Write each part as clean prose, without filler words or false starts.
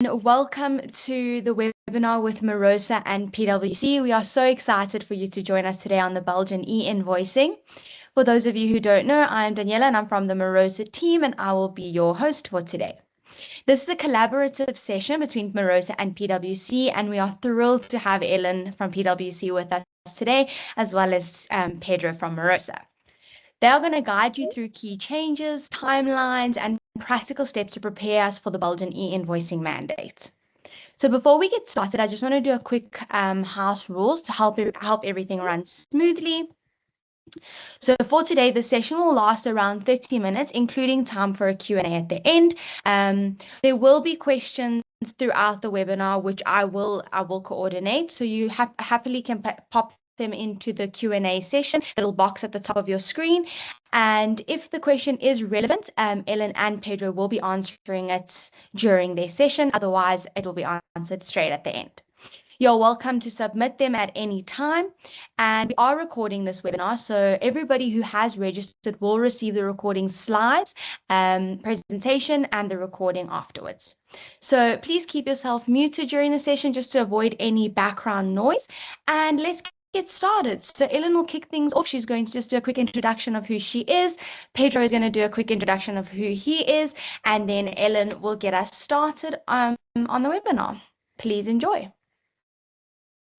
and welcome to the webinar with Marosa and PwC. We are so excited for you to join us today on the Belgian e-invoicing. For those of you who don't know, I'm Daniela and I'm from the Marosa team and I will be your host for today. This is a collaborative session between Marosa and PwC, and we are thrilled to have Ellen from PwC with us today, as well as Pedro from Marosa. They are going to guide you through key changes, timelines, and practical steps to prepare us for the Belgian e-invoicing mandate. So before we get started, I just want to do a quick house rules to help everything run smoothly. So for today, the session will last around 30 minutes, including time for a Q&A at the end. There will be questions throughout the webinar, which I will coordinate. So you happily can pop them into the Q&A session, the little box at the top of your screen. And if the question is relevant, Ellen and Pedro will be answering it during their session. Otherwise, it will be answered straight at the end. You're welcome to submit them at any time. And we are recording this webinar, so everybody who has registered will receive the recording slides, presentation, and the recording afterwards. So please keep yourself muted during the session just to avoid any background noise. And let's get started. So Ellen will kick things off. She's going to just do a quick introduction of who she is. Pedro is going to do a quick introduction of who he is. And then Ellen will get us started on the webinar. Please enjoy.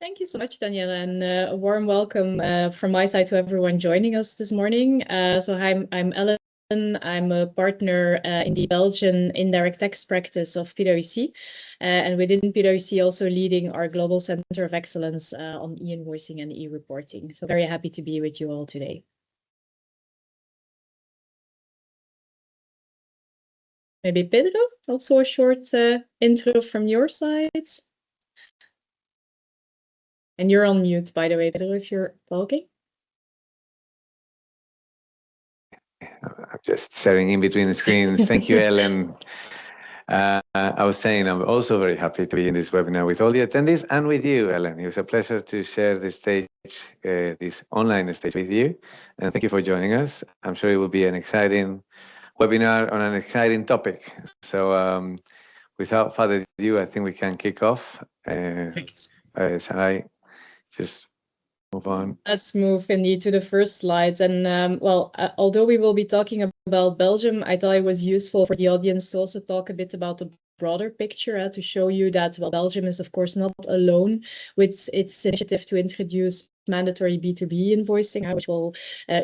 Thank you so much, Daniela, and a warm welcome from my side to everyone joining us this morning. So I'm Ellen. I'm a partner in the Belgian indirect tax practice of PwC, and within PwC also leading our Global Center of Excellence on e-invoicing and e-reporting. So very happy to be with you all today. Maybe Pedro, also a short intro from your side. And you're on mute, by the way, Pedro, if you're talking. I'm just sharing in between the screens. Thank you, Ellen. I was saying I'm also very happy to be in this webinar with all the attendees and with you, Ellen. It was a pleasure to share this stage, this online stage with you. And thank you for joining us. I'm sure it will be an exciting webinar on an exciting topic. So without further ado, I think we can kick off. Shall I just move on? Let's move indeed to the first slide. And although we will be talking about Belgium, I thought it was useful for the audience to also talk a bit about the broader picture to show you that Belgium is, of course, not alone with its initiative to introduce mandatory B2B invoicing, which we'll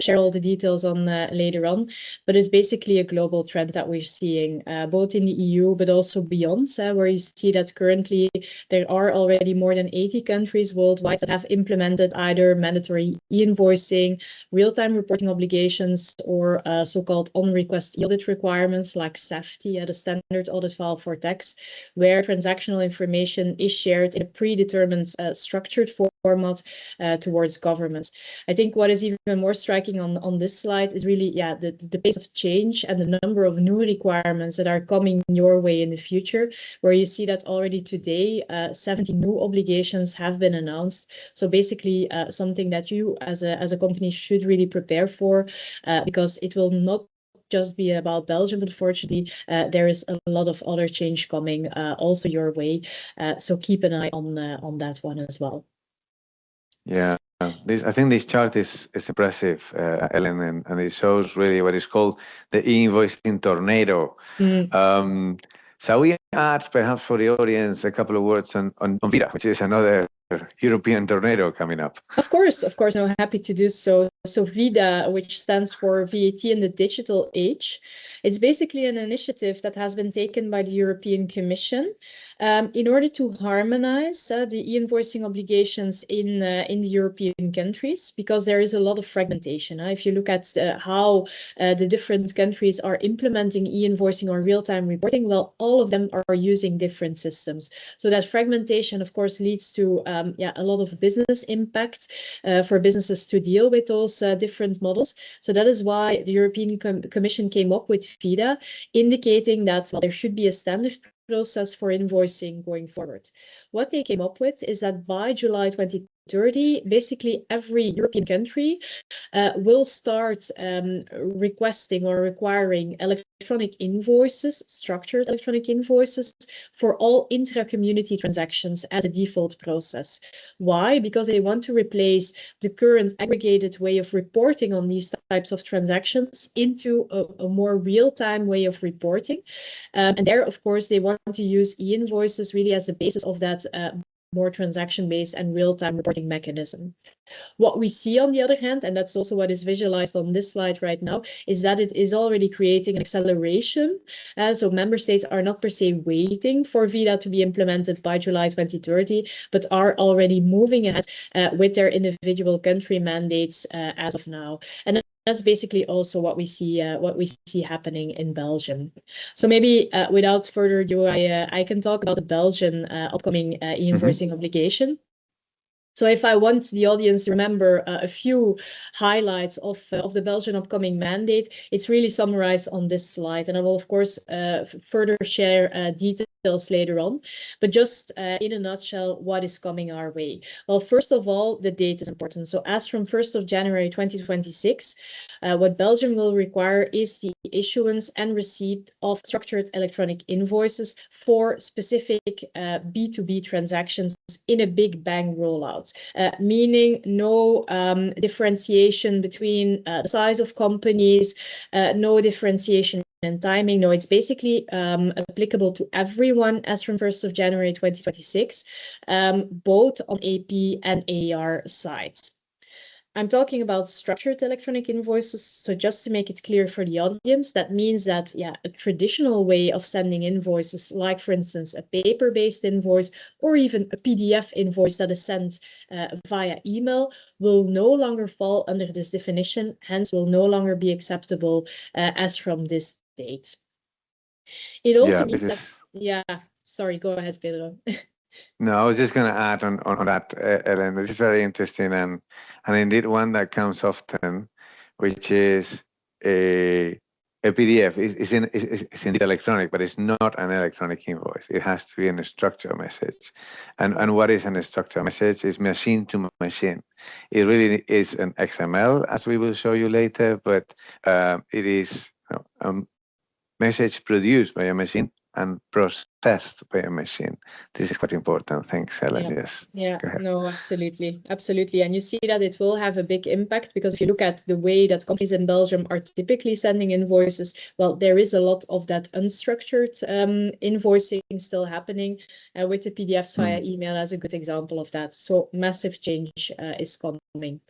share all the details on later on. But it's basically a global trend that we're seeing, both in the EU, but also beyond, where you see that currently there are already more than 80 countries worldwide that have implemented either mandatory e-invoicing, real-time reporting obligations, or so-called on-request audit requirements like SAFTI, the standard audit file for tax, where transactional information is shared in a predetermined structured format towards governments. I think what is even more striking on this slide is really, the pace of change and the number of new requirements that are coming your way in the future, where you see that already today, 70 new obligations have been announced. So basically something that you as a company should really prepare for, because it will not just be about Belgium, but fortunately, there is a lot of other change coming also your way. So keep an eye on that one as well. Yeah, I think this chart is impressive, Ellen, and it shows really what is called the e-invoicing tornado. So we add perhaps for the audience a couple of words on VIDA, which is another European tornado coming up. Of course, no, happy to do so. So VIDA, which stands for VAT in the Digital Age, it's basically an initiative that has been taken by the European Commission in order to harmonize the e-invoicing obligations in the European countries, because there is a lot of fragmentation. If you look at how the different countries are implementing e-invoicing or real-time reporting, well, all of them are using different systems. So that fragmentation, of course, leads to a lot of business impact for businesses to deal with those different models. So that is why the European Commission came up with VIDA, indicating that there should be a standard process for invoicing going forward. What they came up with is that by July 2020, 2030, basically every European country will start requesting or requiring electronic invoices, structured electronic invoices, for all intra-community transactions as a default process. Why? Because they want to replace the current aggregated way of reporting on these types of transactions into a more real-time way of reporting. And there, of course, they want to use e-invoices really as the basis of that more transaction-based and real-time reporting mechanism. What we see, on the other hand, and that's also what is visualized on this slide right now, is that it is already creating an acceleration. So member states are not per se waiting for VIDA to be implemented by July 2030, but are already moving ahead with their individual country mandates as of now. And that's basically also what we see happening in Belgium. So maybe without further ado, I can talk about the Belgian upcoming e-invoicing obligation. So if I want the audience to remember a few highlights of the Belgian upcoming mandate, it's really summarized on this slide. And I will, of course, further share details later on. But just in a nutshell, what is coming our way? Well, first of all, the date is important. So as from 1st of January 2026, what Belgium will require is the issuance and receipt of structured electronic invoices for specific B2B transactions in a big bang rollout. Meaning no differentiation between the size of companies, no differentiation in timing. No, it's basically applicable to everyone as from 1st of January 2026, both on AP and AR sides. I'm talking about structured electronic invoices. So just to make it clear for the audience, that means that, yeah, a traditional way of sending invoices, like for instance, a paper-based invoice or even a PDF invoice that is sent via email, will no longer fall under this definition, hence will no longer be acceptable as from this date. It also means that, sorry, go ahead, Pedro. No, I was just going to add on that, Ellen. This is very interesting, and indeed one that comes often, which is a PDF. It's indeed electronic, but it's not an electronic invoice. It has to be a structured message. And what is a structured message? Is machine to machine. It really is an XML, as we will show you later, but it is a message produced by a machine and processed by a machine. This is quite important. Thanks, Ellen. Yeah. Yes. Yeah, no, absolutely. Absolutely. And you see that it will have a big impact, because if you look at the way that companies in Belgium are typically sending invoices, well, there is a lot of that unstructured invoicing still happening with the PDFs via email as a good example of that. So massive change is coming.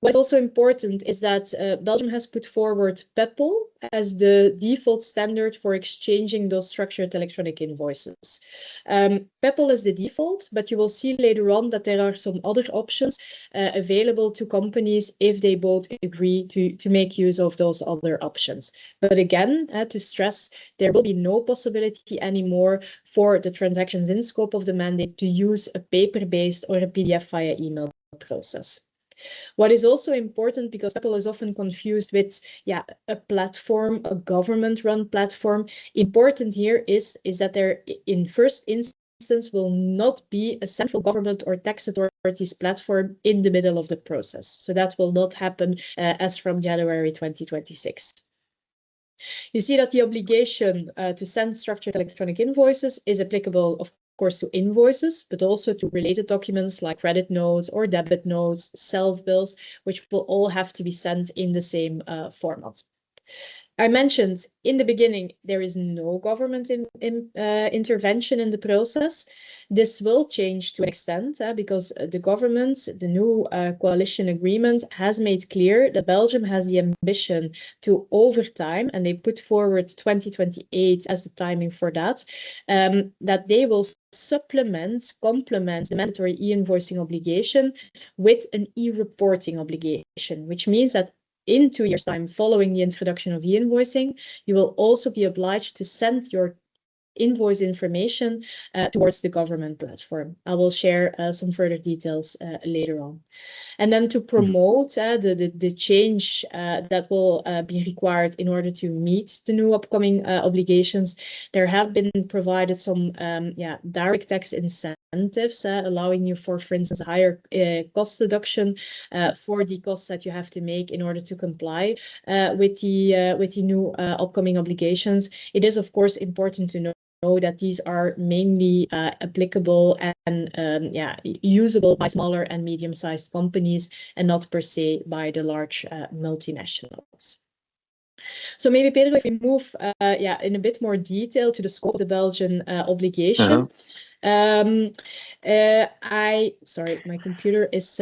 What's also important is that Belgium has put forward Peppol as the default standard for exchanging those structured electronic invoices. Peppol is the default, but you will see later on that there are some other options available to companies if they both agree to make use of those other options. But again, to stress, there will be no possibility anymore for the transactions in scope of the mandate to use a paper-based or a PDF via email process. What is also important, because Peppol is often confused with a platform, a government-run platform, important here is that there in first instance will not be a central government or tax authorities platform in the middle of the process. So that will not happen as from January 2026. You see that the obligation to send structured electronic invoices is applicable, of course, to invoices, but also to related documents like credit notes or debit notes, self-bills, which will all have to be sent in the same format. I mentioned in the beginning, there is no government intervention in the process. This will change to an extent because the government, the new coalition agreement, has made clear that Belgium has the ambition to, over time, and they put forward 2028 as the timing for that, that they will complement the mandatory e-invoicing obligation with an e-reporting obligation, which means that in 2 years' time, following the introduction of e-invoicing, you will also be obliged to send your invoice information towards the government platform. I will share some further details later on. And then to promote the change that will be required in order to meet the new upcoming obligations, there have been provided some direct tax incentives incentives, allowing you for instance, a higher cost deduction for the costs that you have to make in order to comply with the new upcoming obligations. It is, of course, important to know that these are mainly applicable and usable by smaller and medium-sized companies and not per se by the large multinationals. So maybe, Pedro, if we move in a bit more detail to the scope of the Belgian obligation. Sorry, my computer is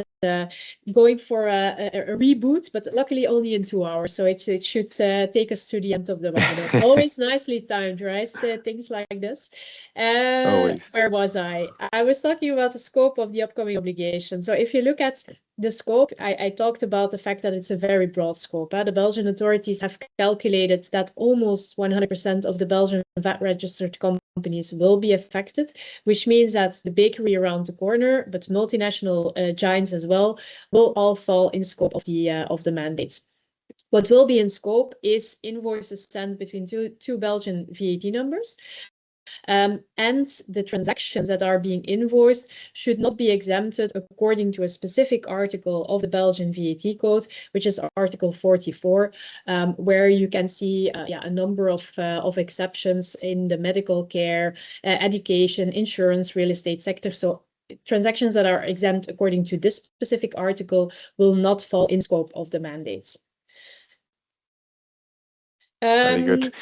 going for a reboot, but luckily only in 2 hours, so it should take us to the end of the webinar. Always nicely timed, right? Things like this. Where was I? I was talking about the scope of the upcoming obligation. So if you look at the scope, I talked about the fact that it's a very broad scope. The Belgian authorities have calculated that almost 100% of the Belgian VAT-registered companies will be affected, which means that the bakery around the corner, but multinational giants as well, will all fall in scope of the mandates. What will be in scope is invoices sent between two Belgian VAT numbers. And the transactions that are being invoiced should not be exempted according to a specific article of the Belgian VAT code, which is Article 44, where you can see a number of exceptions in the medical care, education, insurance, real estate sector. So transactions that are exempt according to this specific article will not fall in scope of the mandates. Very good.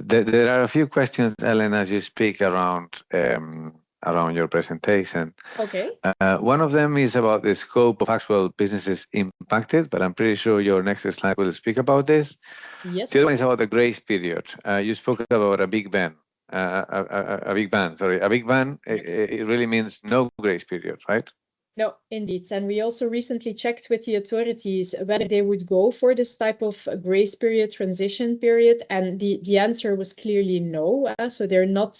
There are a few questions, Ellen, as you speak around your presentation. Okay. One of them is about the scope of actual businesses impacted, but I'm pretty sure your next slide will speak about this. Yes. The other one is about the grace period. You spoke about a big ban. A big ban. Yes. It really means no grace period, right? No, indeed. And we also recently checked with the authorities whether they would go for this type of grace period, transition period. And the answer was clearly no. So they're not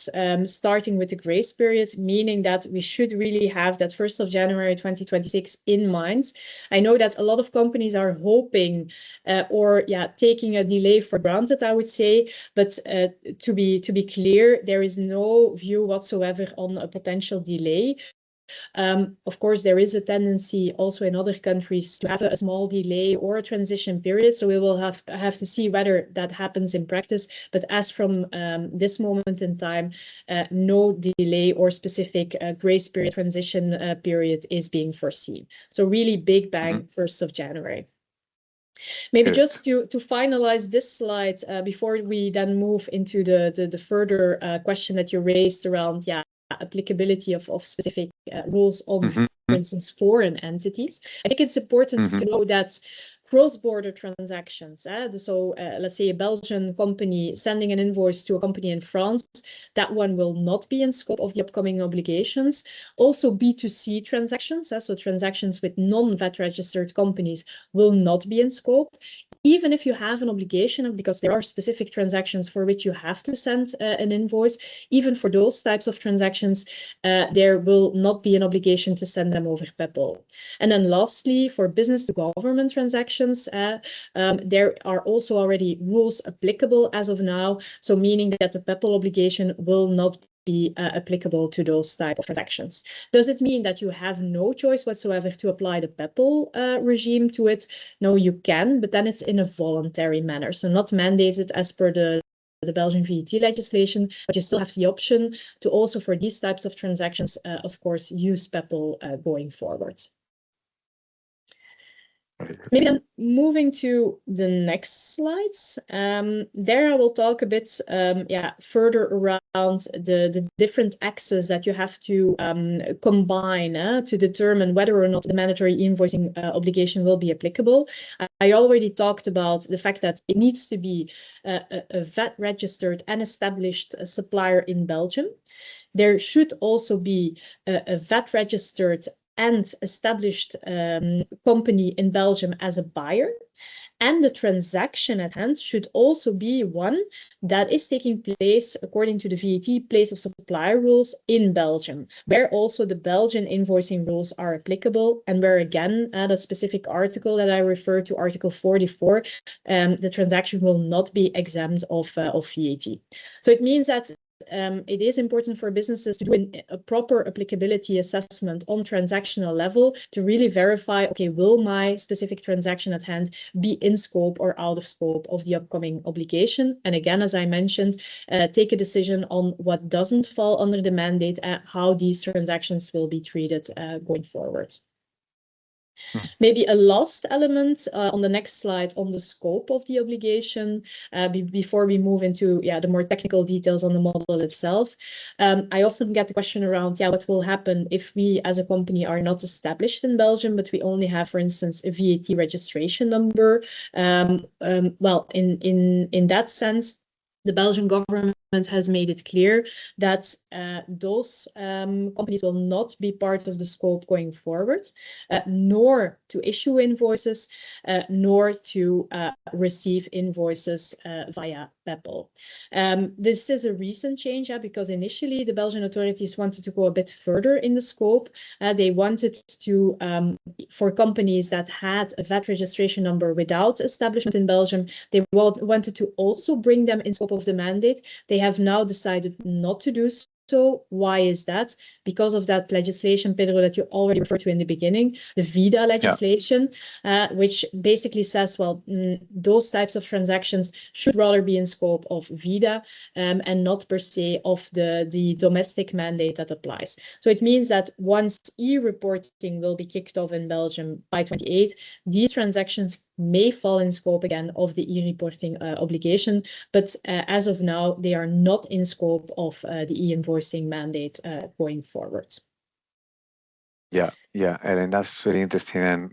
starting with the grace period, meaning that we should really have that 1st of January 2026 in mind. I know that a lot of companies are hoping taking a delay for granted, I would say. But to be clear, there is no view whatsoever on a potential delay. Of course, there is a tendency also in other countries to have a small delay or a transition period. So we will have to see whether that happens in practice. But as from this moment in time, no delay or specific grace period, transition period is being foreseen. So really big bang, 1st of January. Maybe just to finalize this slide before we then move into the further question that you raised around applicability of specific rules on, for instance, foreign entities. I think it's important to know that cross-border transactions, so let's say a Belgian company sending an invoice to a company in France, that one will not be in scope of the upcoming obligations. Also B2C transactions, so transactions with non-VAT registered companies will not be in scope. Even if you have an obligation, because there are specific transactions for which you have to send an invoice, even for those types of transactions, there will not be an obligation to send them over Peppol. And then lastly, for business to government transactions, there are also already rules applicable as of now. So meaning that the Peppol obligation will not be applicable to those type of transactions. Does it mean that you have no choice whatsoever to apply the Peppol regime to it? No, you can, but then it's in a voluntary manner. So not mandated as per the Belgian VAT legislation, but you still have the option to also for these types of transactions, of course, use Peppol going forward. Maybe then moving to the next slides. There I will talk a bit further around the different axes that you have to combine to determine whether or not the mandatory invoicing obligation will be applicable. I already talked about the fact that it needs to be a VAT registered and established supplier in Belgium. There should also be a VAT registered and established company in Belgium as a buyer. And the transaction at hand should also be one that is taking place according to the VAT place of supplier rules in Belgium, where also the Belgian invoicing rules are applicable, and where again, that specific article that I referred to, Article 44, the transaction will not be exempt of VAT. So it means that it is important for businesses to do a proper applicability assessment on transactional level to really verify, okay, will my specific transaction at hand be in scope or out of scope of the upcoming obligation? And again, as I mentioned, take a decision on what doesn't fall under the mandate and how these transactions will be treated going forward. Maybe a last element on the next slide on the scope of the obligation before we move into the more technical details on the model itself. I often get the question around what will happen if we as a company are not established in Belgium, but we only have, for instance, a VAT registration number. Well, in that sense, the Belgian government has made it clear that those companies will not be part of the scope going forward, nor to issue invoices, nor to receive invoices via Peppol. This is a recent change because initially the Belgian authorities wanted to go a bit further in the scope. They wanted to, for companies that had a VAT registration number without establishment in Belgium, they wanted to also bring them in scope of the mandate. They have now decided not to do so. Why is that? Because of that legislation, Pedro, that you already referred to in the beginning, the VIDA legislation, which basically says, well, those types of transactions should rather be in scope of VIDA and not per se of the domestic mandate that applies. So it means that once e-reporting will be kicked off in Belgium by 2028, these transactions may fall in scope again of the e-reporting obligation, but as of now, they are not in scope of the e-invoicing mandate going forward. Yeah, Ellen, that's really interesting. And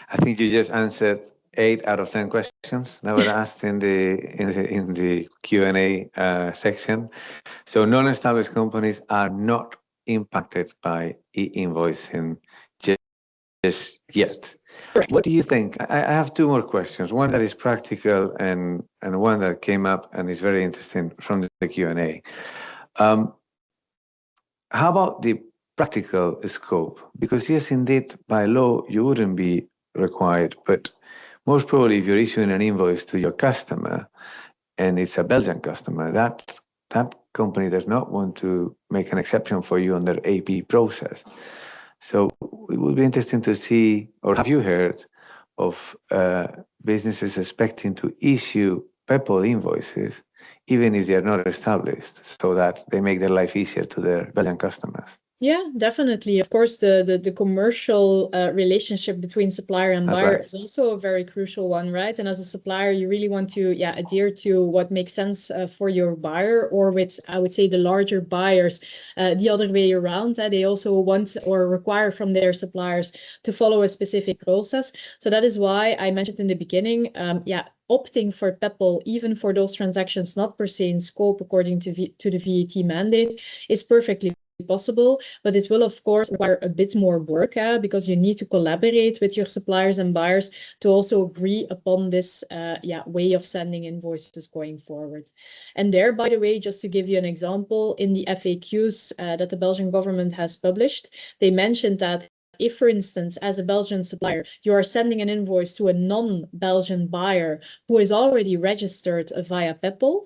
I think you just answered 8 out of 10 questions that were asked in the Q&A section. So non-established companies are not impacted by e-invoicing just yet. Correct. What do you think? I have 2 more questions. One that is practical and one that came up and is very interesting from the Q&A. How about the practical scope? Because yes, indeed, by law, you wouldn't be required, but most probably if you're issuing an invoice to your customer and it's a Belgian customer, that company does not want to make an exception for you on their AP process. So it would be interesting to see, or have you heard of businesses expecting to issue Peppol invoices even if they are not established, so that they make their life easier to their Belgian customers? Yeah, definitely. Of course, the commercial relationship between supplier and buyer is also a very crucial one, right? And as a supplier, you really want to adhere to what makes sense for your buyer, or with, I would say, the larger buyers, the other way around. They also want or require from their suppliers to follow a specific process. So that is why I mentioned in the beginning, opting for Peppol, even for those transactions not per se in scope according to the VAT mandate, is perfectly possible, but it will of course require a bit more work because you need to collaborate with your suppliers and buyers to also agree upon this way of sending invoices going forward. And there, by the way, just to give you an example, in the FAQs that the Belgian government has published, they mentioned that if, for instance, as a Belgian supplier, you are sending an invoice to a non-Belgian buyer who is already registered via Peppol,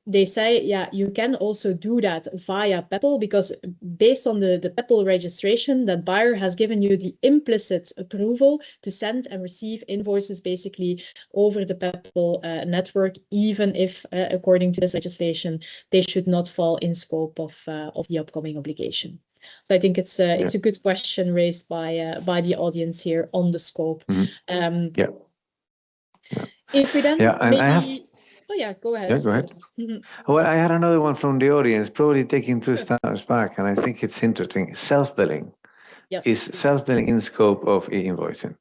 they say, you can also do that via Peppol, because based on the Peppol registration, that buyer has given you the implicit approval to send and receive invoices basically over the Peppol network, even if, according to this legislation, they should not fall in scope of the upcoming obligation. So I think it's a good question raised by the audience here on the scope. If we then maybe... go ahead. Yeah, go ahead. Well, I had another one from the audience, probably taking 2 steps back, and I think it's interesting. Self-billing. Yes. Is self-billing in scope of e-invoicing?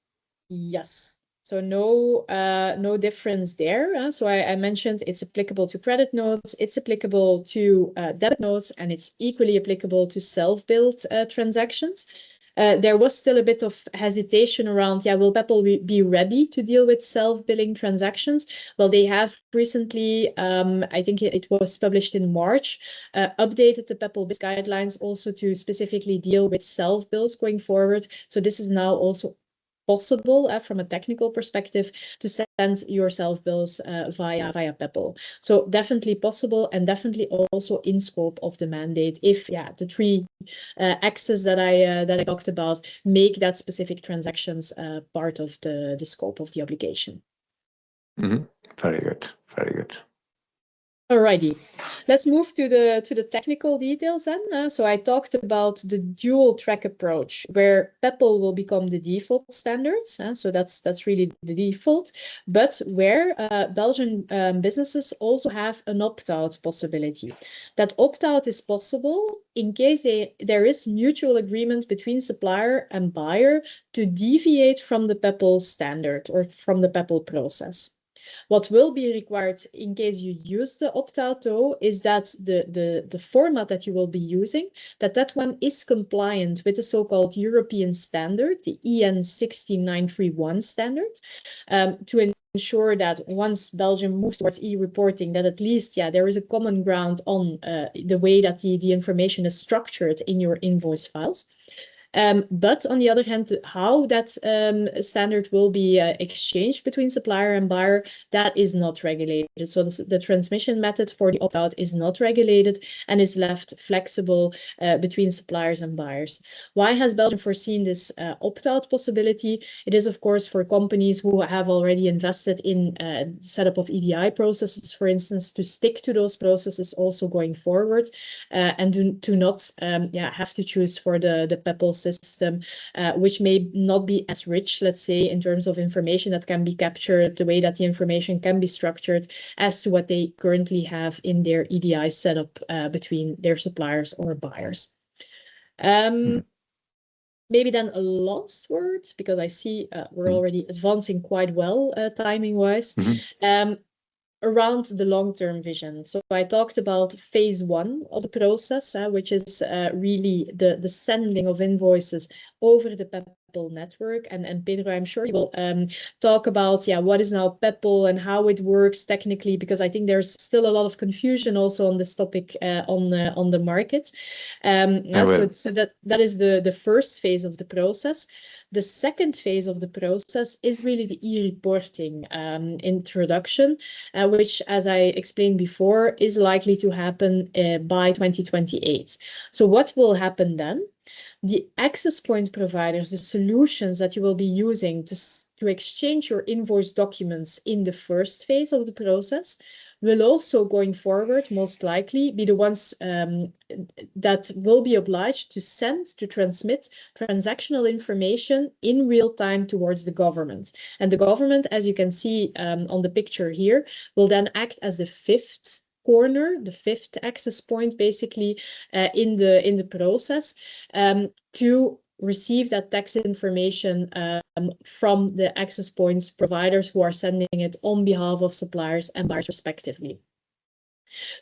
Yes. So no difference there. So I mentioned it's applicable to credit notes, it's applicable to debit notes, and it's equally applicable to self-billed transactions. There was still a bit of hesitation around, will Peppol be ready to deal with self-billing transactions? Well, they have recently, I think it was published in March, updated the Peppol guidelines also to specifically deal with self-bills going forward. So this is now also possible from a technical perspective to send your self-bills via Peppol. So definitely possible, and definitely also in scope of the mandate if the three axes that I talked about make that specific transactions part of the scope of the obligation. Mm-hmm. Very good, very good. Alrighty, let's move to the technical details then. So I talked about the dual track approach, where Peppol will become the default standards. So that's really the default, but where Belgian businesses also have an opt-out possibility. That opt-out is possible in case there is mutual agreement between supplier and buyer to deviate from the Peppol standard or from the Peppol process. What will be required in case you use the opt-out, though, is that the format that you will be using, that one is compliant with the so-called European standard, the EN 16931 standard, to ensure that once Belgium moves towards e-reporting, that at least there is a common ground on the way that the information is structured in your invoice files. But on the other hand, how that standard will be exchanged between supplier and buyer, that is not regulated. So the transmission method for the opt-out is not regulated and is left flexible between suppliers and buyers. Why has Belgium foreseen this opt-out possibility? It is, of course, for companies who have already invested in setup of EDI processes, for instance, to stick to those processes also going forward and to not have to choose for the Peppol system, which may not be as rich, let's say, in terms of information that can be captured, the way that the information can be structured, as to what they currently have in their EDI setup between their suppliers or buyers. Maybe then a last word, because I see we're already advancing quite well timing-wise. Around the long-term vision. So I talked about phase 1 of the process, which is really the sending of invoices over the Peppol network. And Pedro, I'm sure you will talk about what is now Peppol and how it works technically, because I think there's still a lot of confusion also on this topic on the market. So that is the first phase of the process. The second phase of the process is really the e-reporting introduction, which, as I explained before, is likely to happen by 2028. So what will happen then? The access point providers, the solutions that you will be using to exchange your invoice documents in the first phase of the process, will also, going forward, most likely be the ones that will be obliged to transmit transactional information in real time towards the government. And the government, as you can see on the picture here, will then act as the fifth corner, the fifth access point, basically, in the process to receive that tax information from the access points providers who are sending it on behalf of suppliers and buyers respectively.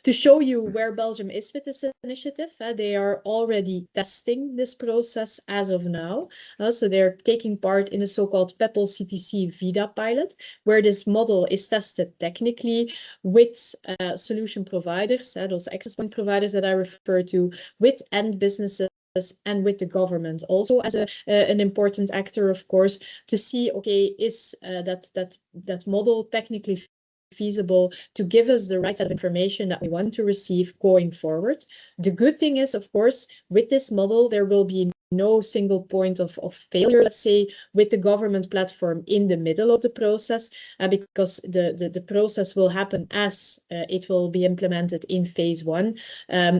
To show you where Belgium is with this initiative, they are already testing this process as of now. So they're taking part in a so-called Peppol CTC VIDA pilot, where this model is tested technically with solution providers, those access point providers that I refer to, with end businesses and with the government also as an important actor, of course, to see, okay, is that model technically feasible to give us the right set of information that we want to receive going forward. The good thing is, of course, with this model, there will be no single point of failure, let's say, with the government platform in the middle of the process, because the process will happen as it will be implemented in phase 1,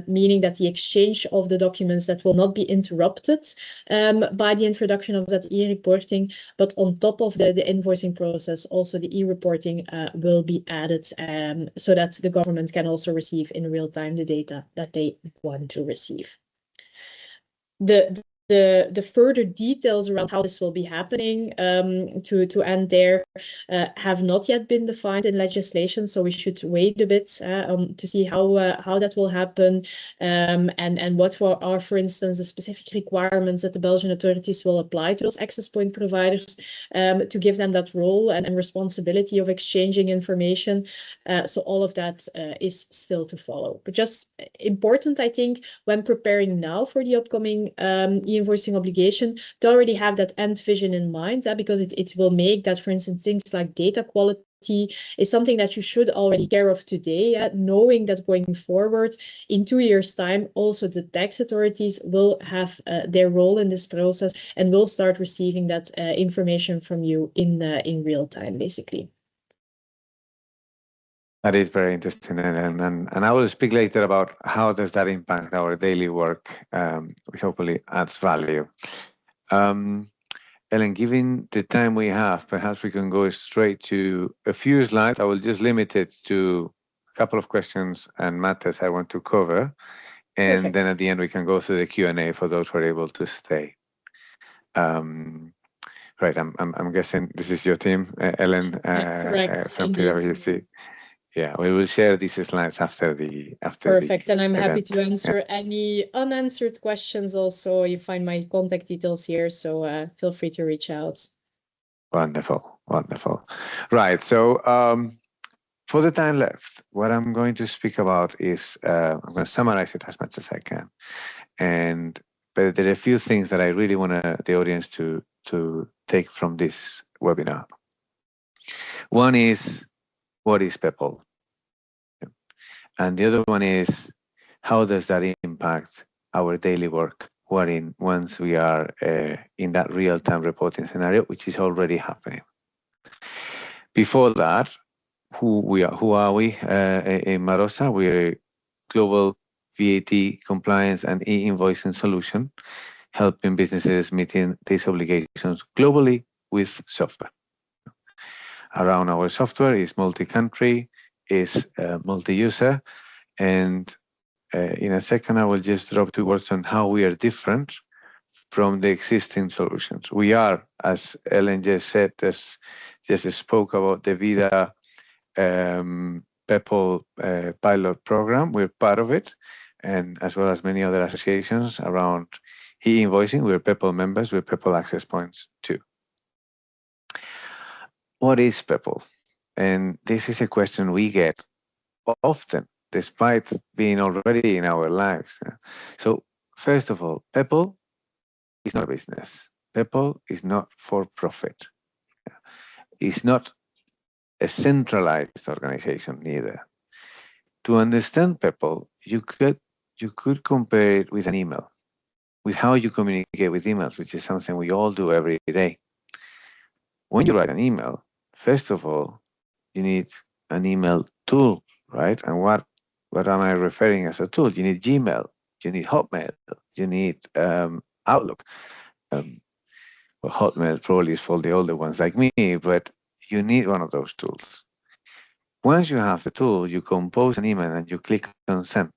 meaning that the exchange of the documents that will not be interrupted by the introduction of that e-reporting, but on top of the invoicing process, also the e-reporting will be added so that the government can also receive in real time the data that they want to receive. The further details around how this will be happening to end there have not yet been defined in legislation, so we should wait a bit to see how that will happen and what are, for instance, the specific requirements that the Belgian authorities will apply to those access point providers to give them that role and responsibility of exchanging information. So all of that is still to follow. But just important, I think, when preparing now for the upcoming e-invoicing obligation to already have that end vision in mind, because it will make that, for instance, things like data quality is something that you should already care of today, knowing that going forward in 2 years' time, also the tax authorities will have their role in this process and will start receiving that information from you in real time, basically. That is very interesting, and I will speak later about how does that impact our daily work, which hopefully adds value. Ellen, given the time we have, perhaps we can go straight to a few slides. I will just limit it to a couple of questions and matters I want to cover, and Perfect. then at the end we can go through the Q&A for those who are able to stay. Right, I'm guessing this is your team, Ellen, Correct, from indeed. PwC. Yeah, we will share these slides after the Perfect, and I'm event. happy to answer any unanswered questions. Also, you find my contact details here, so feel free to reach out. Wonderful, wonderful. Right, so for the time left, what I'm going to speak about is I'm going to summarize it as much as I can, but there are a few things that I really want the audience to take from this webinar. One is, what is Peppol? And the other one is, how does that impact our daily work once we are in that real-time reporting scenario, which is already happening? Before that, who are we in Marosa? We're a global VAT compliance and e-invoicing solution, helping businesses meeting these obligations globally with software. Around our software is multi-country, is multi-user, and in a second I will just drop 2 words on how we are different from the existing solutions. We are, as Ellen just said, just spoke about the Vida Peppol pilot program. We're part of it, and as well as many other associations around e-invoicing. We're Peppol members, we're Peppol access points too. What is Peppol? And this is a question we get often, despite being already in our lives. So first of all, Peppol is not a business. Peppol is not for profit. It's not a centralized organization neither. To understand Peppol, you could compare it with an email, with how you communicate with emails, which is something we all do every day. When you write an email, first of all, you need an email tool, right? And what am I referring as a tool? You need Gmail, you need Hotmail, you need Outlook. Well, Hotmail probably is for the older ones like me, but you need one of those tools. Once you have the tool, you compose an email and you click on send.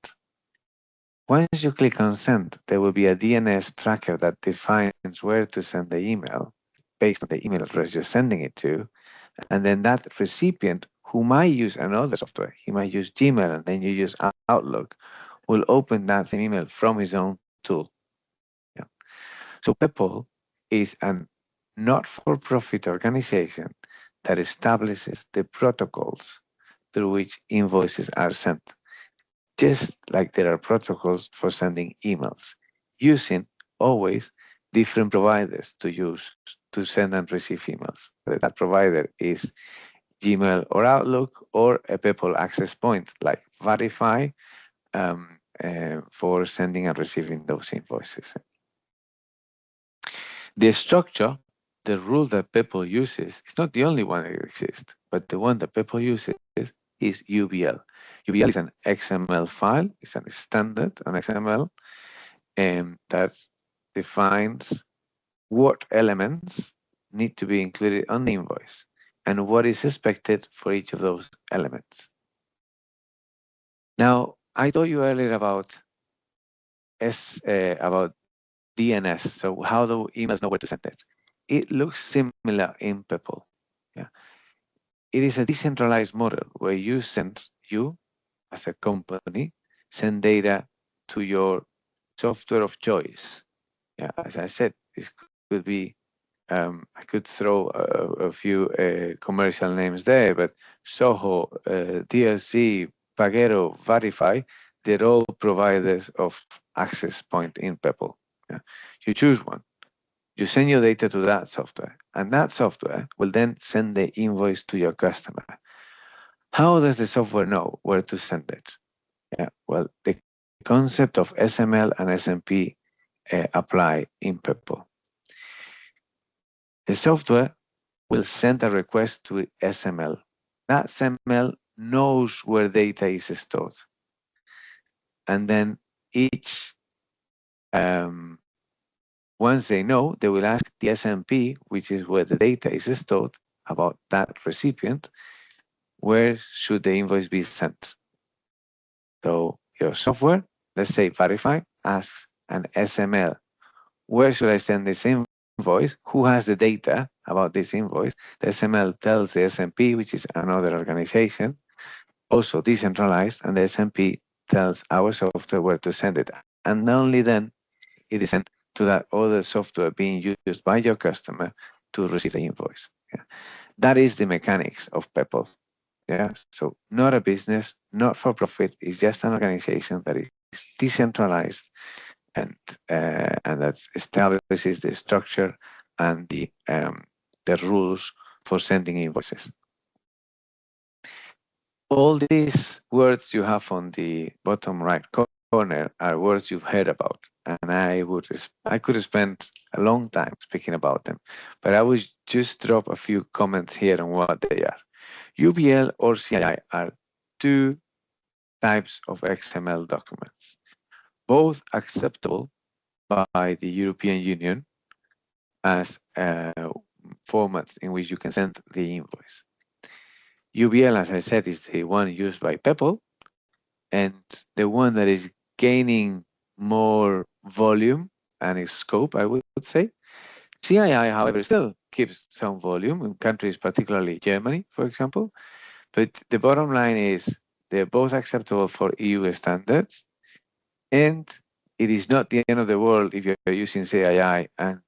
Once you click on send, there will be a DNS tracker that defines where to send the email based on the email address you're sending it to. And then that recipient, who might use another software, he might use Gmail and then you use Outlook, will open that same email from his own tool. Yeah. So Peppol is a not-for-profit organization that establishes the protocols through which invoices are sent, just like there are protocols for sending emails, using always different providers to use to send and receive emails. That provider is Gmail or Outlook, or a Peppol access point like Verify for sending and receiving those invoices. The structure, the rule that Peppol uses, is not the only one that exists, but the one that Peppol uses is UBL. UBL is an XML file, it's a standard on XML, that defines what elements need to be included on the invoice and what is expected for each of those elements. Now, I told you earlier about DNS, so how do emails know where to send it? It looks similar in Peppol. Yeah. It is a decentralized model where you as a company, send data to your software of choice. Yeah, as I said, this could be, I could throw a few commercial names there, but Soho, DLC, Pagero, Verify, they're all providers of access point in Peppol. Yeah. You choose one. You send your data to that software, and that software will then send the invoice to your customer. How does the software know where to send it? Yeah, well, the concept of SML and SMP apply in Peppol. The software will send a request to SML. That SML knows where data is stored. And then once they know, they will ask the SMP, which is where the data is stored, about that recipient, where should the invoice be sent? So your software, let's say Verify, asks an SML, where should I send this invoice? Who has the data about this invoice? The SML tells the SMP, which is another organization, also decentralized, and the SMP tells our software where to send it. And only then it is sent to that other software being used by your customer to receive the invoice. Yeah. That is the mechanics of Peppol. Yeah. So not a business, not for profit. It's just an organization that is decentralized and that establishes the structure and the rules for sending invoices. All these words you have on the bottom right corner are words you've heard about, and I could spend a long time speaking about them, but I would just drop a few comments here on what they are. UBL or CII are two types of XML documents, both acceptable by the European Union as formats in which you can send the invoice. UBL, as I said, is the one used by Peppol, and the one that is gaining more volume and scope, I would say. CII, however, still keeps some volume in countries, particularly Germany, for example. But the bottom line is they're both acceptable for EU standards, and it is not the end of the world if you're using CII and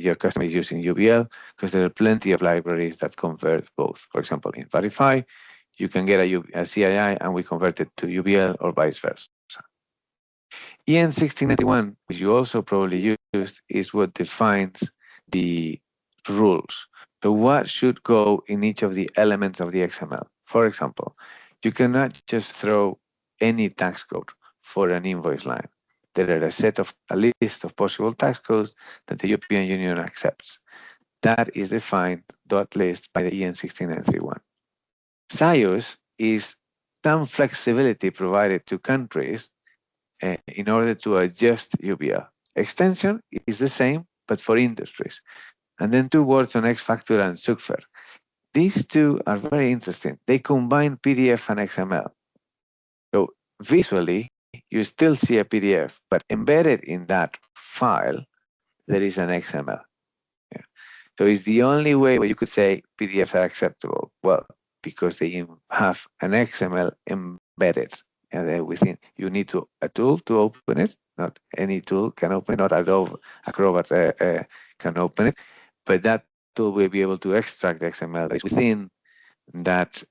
your customer is using UBL, because there are plenty of libraries that convert both. For example, in Verify, you can get a CII and we convert it to UBL or vice versa. EN 1691, which you also probably used, is what defines the rules. So what should go in each of the elements of the XML? For example, you cannot just throw any tax code for an invoice line. There are a list of possible tax codes that the European Union accepts. That is defined .list by the EN 16931. SIUS is some flexibility provided to countries in order to adjust UBL. Extension is the same, but for industries. And then two words on X Factor and Sukfer. These two are very interesting. They combine PDF and XML. So visually, you still see a PDF, but embedded in that file, there is an XML. Yeah. So it's the only way where you could say PDFs are acceptable. Well, because they have an XML embedded within. You need a tool to open it. Not any tool can open it. Not Adobe Acrobat can open it, but that tool will be able to extract the XML that is within that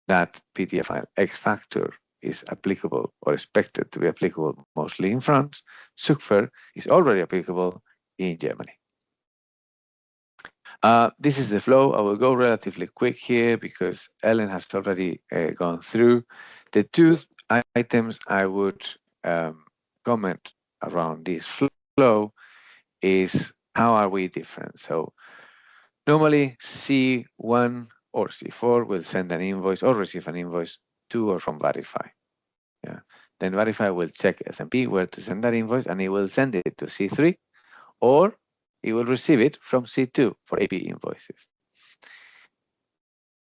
that PDF file. X Factor is applicable or expected to be applicable mostly in France. Sukfer is already applicable in Germany. This is the flow. I will go relatively quick here because Ellen has already gone through. The two items I would comment around this flow is how are we different? So normally C1 or C4 will send an invoice or receive an invoice to or from Verify. Yeah. Then Verify will check SMP where to send that invoice, and it will send it to C3, or it will receive it from C2 for AP invoices.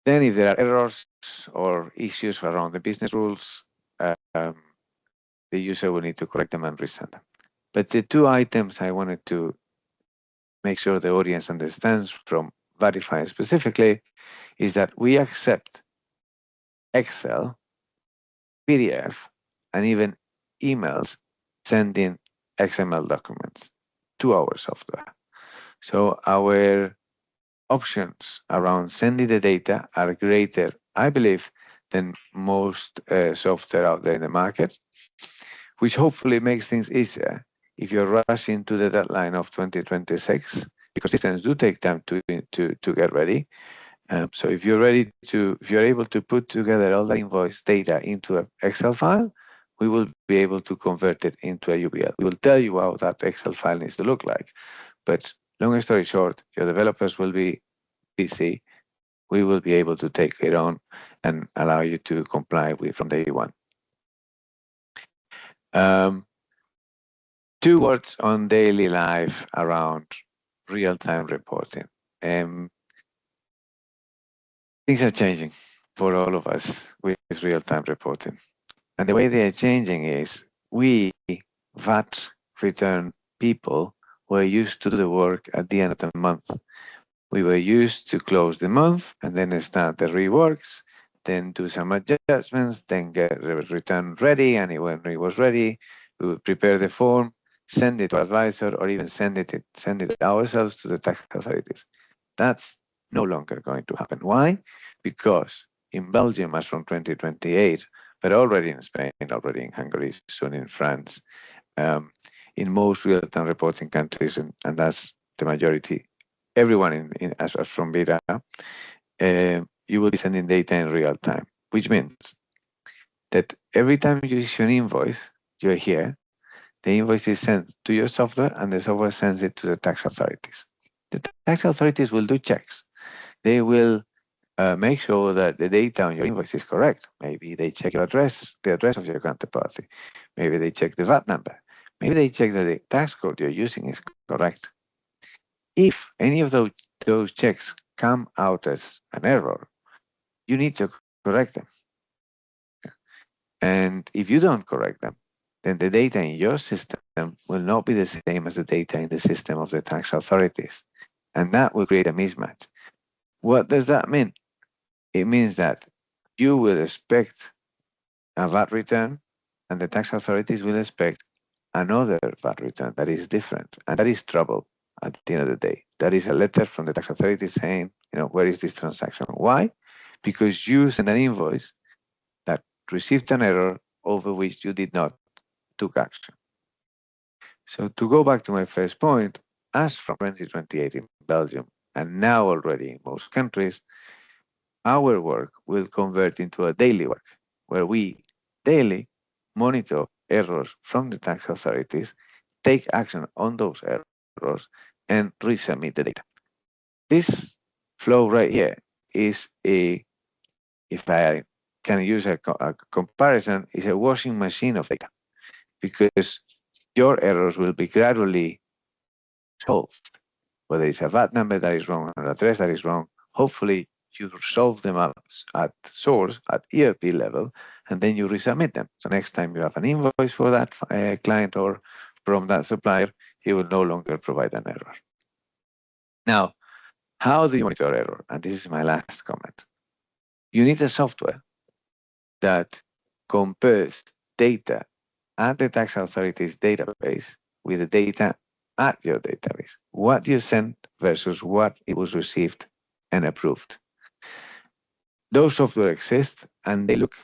Then if there are errors or issues around the business rules, the user will need to correct them and resend them. But the two items I wanted to make sure the audience understands from Verify specifically is that we accept Excel, PDF, and even emails sending XML documents to our software. So our options around sending the data are greater, I believe, than most software out there in the market. which hopefully makes things easier if you're rushing to the deadline of 2026, because systems do take time to get ready. So if you're able to put together all the invoice data into an Excel file, we will be able to convert it into a UBL. We will tell you how that Excel file needs to look like. But long story short, your developers will be busy. We will be able to take it on and allow you to comply with from day one. 2 words on daily life around real-time reporting. Things are changing for all of us with real-time reporting. And the way they are changing is we, VAT return people, were used to do the work at the end of the month. We were used to close the month and then start the reworks, then do some adjustments, then get the return ready. And when it was ready, we would prepare the form, send it to our advisor, or even send it ourselves to the tax authorities. That's no longer going to happen. Why? Because in Belgium, as from 2028, but already in Spain, already in Hungary, soon in France, in most real-time reporting countries, and that's the majority, everyone as from Vita, you will be sending data in real time, which means that every time you issue an invoice, you're here, the invoice is sent to your software and the software sends it to the tax authorities. The tax authorities will do checks. They will make sure that the data on your invoice is correct. Maybe they check your address, the address of your counterparty. Maybe they check the VAT number. Maybe they check that the tax code you're using is correct. If any of those checks come out as an error, you need to correct them. And if you don't correct them, then the data in your system will not be the same as the data in the system of the tax authorities. And that will create a mismatch. What does that mean? It means that you will expect a VAT return and the tax authorities will expect another VAT return that is different. And that is trouble at the end of the day. That is a letter from the tax authorities saying, where is this transaction? Why? Because you sent an invoice that received an error over which you did not take action. So to go back to my first point, as from 2028 in Belgium, and now already in most countries, our work will convert into a daily work, where we daily monitor errors from the tax authorities, take action on those errors, and resubmit the data. This flow right here is if I can use a comparison, is a washing machine of data, because your errors will be gradually solved. Whether it's a VAT number that is wrong, an address that is wrong, hopefully you solve them at source, at ERP level, and then you resubmit them. So next time you have an invoice for that client or from that supplier, he will no longer provide an error. Now, how do you monitor error? And this is my last comment. You need a software that compares data at the tax authority's database with the data at your database. What you sent versus what it was received and approved. Those software exist and they look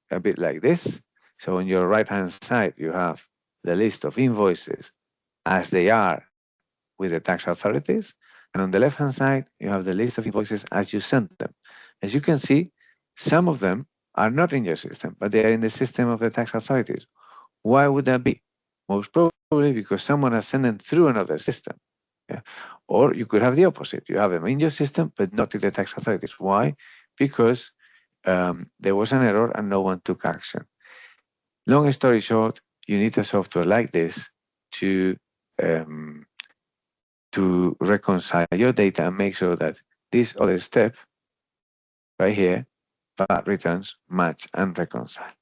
a bit like this. So on your right-hand side, you have the list of invoices as they are with the tax authorities. And on the left-hand side, you have the list of invoices as you sent them. As you can see, some of them are not in your system, but they are in the system of the tax authorities. Why would that be? Most probably because someone has sent them through another system. Yeah? Or you could have the opposite. You have them in your system, but not in the tax authorities. Why? Because there was an error and no one took action. Long story short, you need a software like this to reconcile your data and make sure that this other step right here, VAT returns, match and reconcile.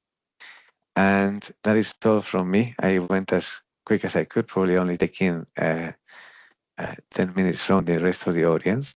And that is all from me. I went as quick as I could, probably only taking 10 minutes from the rest of the audience.